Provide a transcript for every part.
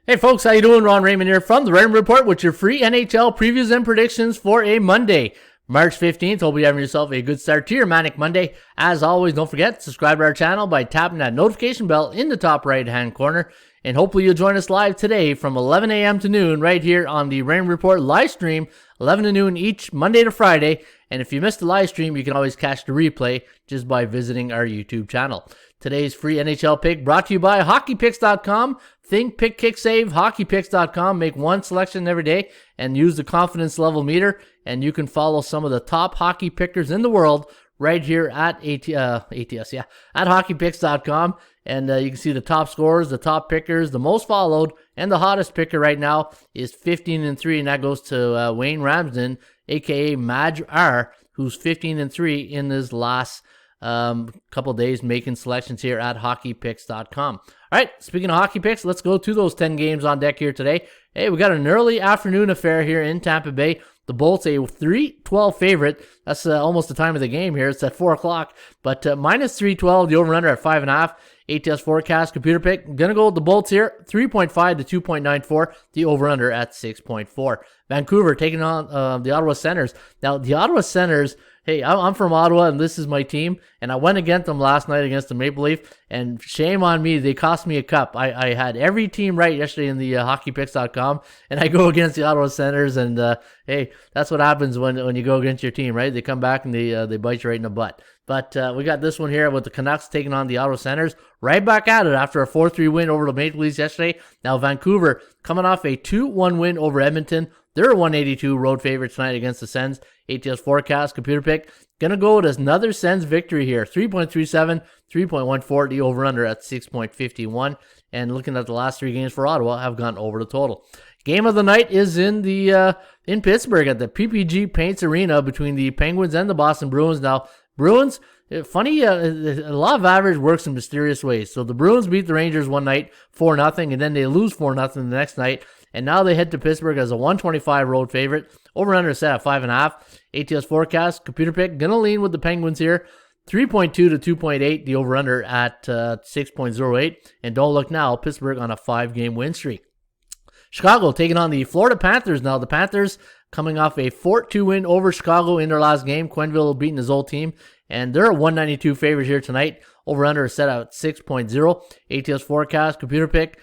Hey folks, how you doing? Ron Raymond here from the Raymond Report with your free NHL previews and predictions for a Monday, March 15th. Hope you're having yourself a good start to your Manic Monday. As always, don't forget to subscribe to our channel by tapping that notification bell in the top right-hand corner. And hopefully you'll join us live today from 11 a.m. to noon right here on the Raymond Report live stream, 11 to noon each Monday to Friday. And if you missed the live stream, you can always catch the replay just by visiting our YouTube channel. Today's free NHL pick brought to you by HockeyPicks.com. Think, pick, kick, save. HockeyPicks.com. Make one selection every day and use the confidence level meter. And you can follow some of the top hockey pickers in the world right here at at HockeyPicks.com. And you can see the top scorers, the top pickers, the most followed, and the hottest picker right now is 15-3, and that goes to Wayne Ramsden, aka Madge R, who's 15-3 in his last couple days making selections here at HockeyPicks.com. All right, speaking of hockey picks, let's go to those 10 games on deck here today. Hey, we got an early afternoon affair here in Tampa Bay. The Bolts a 3-12 favorite. That's almost the time of the game here. It's at 4 o'clock. But minus 312, the over-under at 5.5. ATS forecast, computer pick. Going to go with the Bolts here. 3.5 to 2.94. The over-under at 6.4. Vancouver taking on the Ottawa Senators. Now, the Ottawa Senators, hey, I'm from Ottawa, and this is my team, and I went against them last night against the Maple Leaf, and shame on me, they cost me a cup. I had every team right yesterday in the HockeyPicks.com, and I go against the Ottawa Senators, and hey, that's what happens when you go against your team, right? They come back and they bite you right in the butt. But we got this one here with the Canucks taking on the Ottawa Senators. Right back at it after a 4-3 win over the Maple Leafs yesterday. Now Vancouver coming off a 2-1 win over Edmonton. They're a 182 road favorite tonight against the Sens. ATS forecast, computer pick. Gonna go with another Sens victory here. 3.37, 3.14, the over-under at 6.51. And looking at the last three games for Ottawa, have gone over the total. Game of the night is in Pittsburgh at the PPG Paints Arena between the Penguins and the Boston Bruins. Now, Bruins, funny, a lot of average works in mysterious ways. So the Bruins beat the Rangers one night, 4-0, and then they lose 4-0 the next night. And now they head to Pittsburgh as a 125 road favorite. Over-under set at 5.5. ATS forecast, computer pick, gonna lean with the Penguins here. 3.2 to 2.8, the over-under at 6.08. And don't look now, Pittsburgh on a 5-game win streak. Chicago taking on the Florida Panthers. Now the Panthers coming off a 4-2 win over Chicago in their last game. Quenneville beating his old team. And they're a 192 favorite here tonight. Over-under set at 6.0. ATS forecast, computer pick.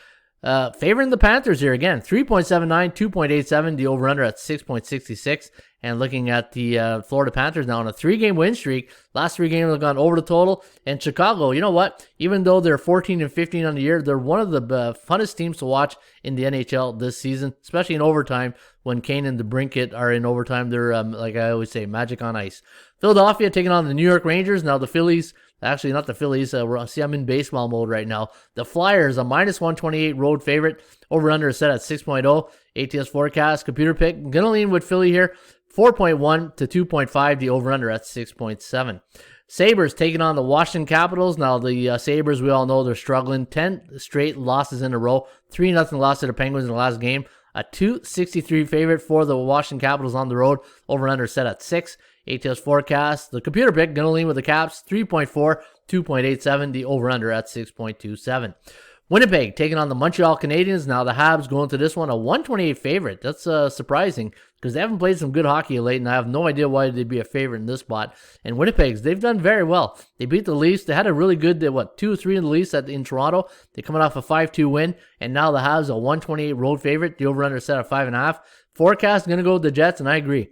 Favoring the Panthers here again, 3.79, 2.87, the over-under at 6.66. And looking at the Florida Panthers now on a 3-game win streak. Last 3 games have gone over the total. And Chicago, you know what? Even though they're 14-15 on the year, they're one of the funnest teams to watch in the NHL this season, especially in overtime. When Kane and DeBrincat are in overtime, they're, like I always say, magic on ice. Philadelphia taking on the New York Rangers. Now the Phillies, actually not the Phillies, I'm in baseball mode right now. The Flyers, a minus 128 road favorite. Over-under set at 6.0. ATS forecast, computer pick. Gonna lean with Philly here. 4.1 to 2.5, the over-under at 6.7. Sabres taking on the Washington Capitals. Now, the Sabres, we all know they're struggling. 10 straight losses in a row. 3-0 loss to the Penguins in the last game. A 2.63 favorite for the Washington Capitals on the road. Over-under set at 6. ATS forecast. The computer pick, going to lean with the Caps. 3.4, 2.87, the over-under at 6.27. Winnipeg taking on the Montreal Canadiens. Now the Habs going to this one, a 128 favorite. That's surprising because they haven't played some good hockey late, and I have no idea why they'd be a favorite in this spot. And Winnipeg's, they've done very well. They beat the Leafs. They had a really good, 2-3 in the Leafs in Toronto. They're coming off a 5-2 win, and now the Habs, a 128 road favorite. The over-under set at 5.5. Forecast, going to go with the Jets, and I agree.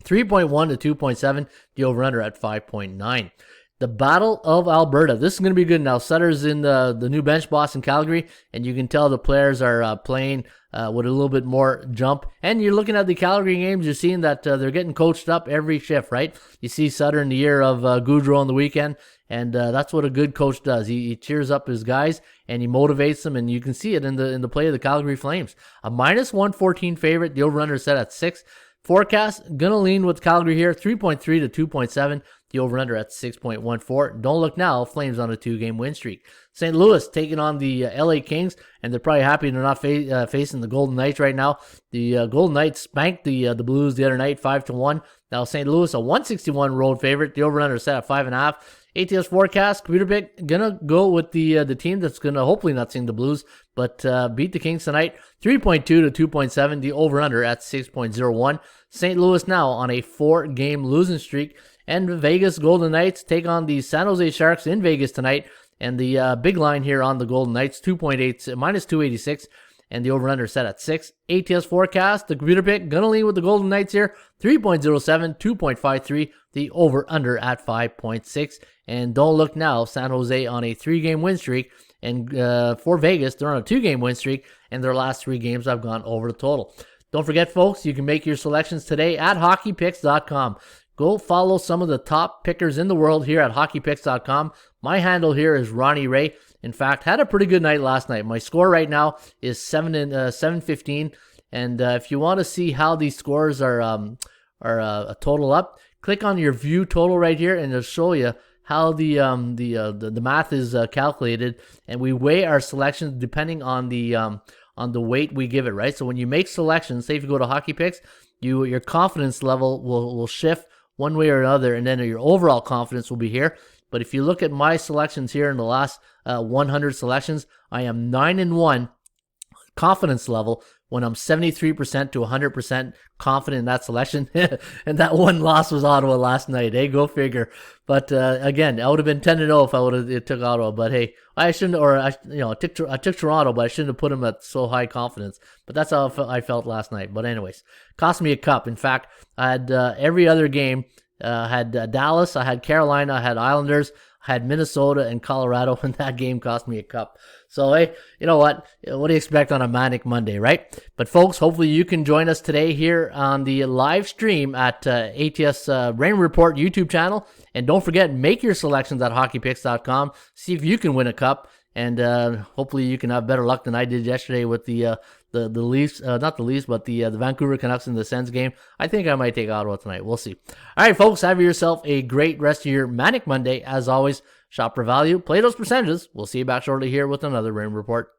3.1 to 2.7, the over-under at 5.9. The Battle of Alberta. This is going to be good. Now, Sutter's in the new bench, Boston, Calgary, and you can tell the players are playing with a little bit more jump. And you're looking at the Calgary games, you're seeing that they're getting coached up every shift, right? You see Sutter in the year of Goudreau on the weekend, and that's what a good coach does. He cheers up his guys, and he motivates them, and you can see it in the play of the Calgary Flames. A minus 114 favorite, the over-under set at 6. Forecast, gonna lean with Calgary here, 3.3 to 2.7. The over-under at 6.14. Don't look now, Flames on a 2-game win streak. St. Louis taking on the LA Kings, and they're probably happy they're not facing the Golden Knights right now. The Golden Knights spanked the Blues the other night, 5-1. Now St. Louis, a 161 road favorite. The over-under set at 5.5. ATS forecast, computer pick, gonna go with the team that's gonna hopefully not sing the blues, but beat the Kings tonight, 3.2 to 2.7, the over-under at 6.01. St. Louis now on a 4-game losing streak, and Vegas Golden Knights take on the San Jose Sharks in Vegas tonight, and the big line here on the Golden Knights, 2.8, minus 286, and the over-under set at 6. ATS forecast, the computer pick, gonna lean with the Golden Knights here, 3.07, 2.53, the over-under at 5.6. And don't look now, San Jose on a 3-game win streak, and for Vegas, they're on a 2-game win streak, and their last 3 games have gone over the total. Don't forget, folks, you can make your selections today at hockeypicks.com. Go follow some of the top pickers in the world here at hockeypicks.com. My handle here is Ronnie Ray. In fact, had a pretty good night last night. My score right now is 715. And if you want to see how these scores are a total up, click on your view total right here, and it'll show you how the math is calculated, and we weigh our selections depending on the weight we give it. Right. So when you make selections, say if you go to Hockey Picks, your confidence level will shift one way or another, and then your overall confidence will be here. But if you look at my selections here in the last 100 selections, I am 9-1 confidence level when I'm 73% to 100% confident in that selection. And that one loss was Ottawa last night. Hey, go figure. But again, I would have been 10-0 if I would have took Ottawa. But hey, I shouldn't, or I took Toronto, but I shouldn't have put them at so high confidence. But that's how I felt last night. But anyways, cost me a cup. In fact, I had every other game. Had Dallas, I had Carolina, I had Islanders, I had Minnesota and Colorado, and that game cost me a cup. So, hey, you know what? What do you expect on a Manic Monday, right? But, folks, hopefully you can join us today here on the live stream at ATS Raymond Report YouTube channel. And don't forget, make your selections at hockeypicks.com. See if you can win a cup. And hopefully you can have better luck than I did yesterday with the Leafs, not the Leafs, but the Vancouver Canucks in the Sens game. I think I might take Ottawa tonight. We'll see. All right, folks, have yourself a great rest of your Manic Monday. As always, shop for value, play those percentages. We'll see you back shortly here with another Raymond Report.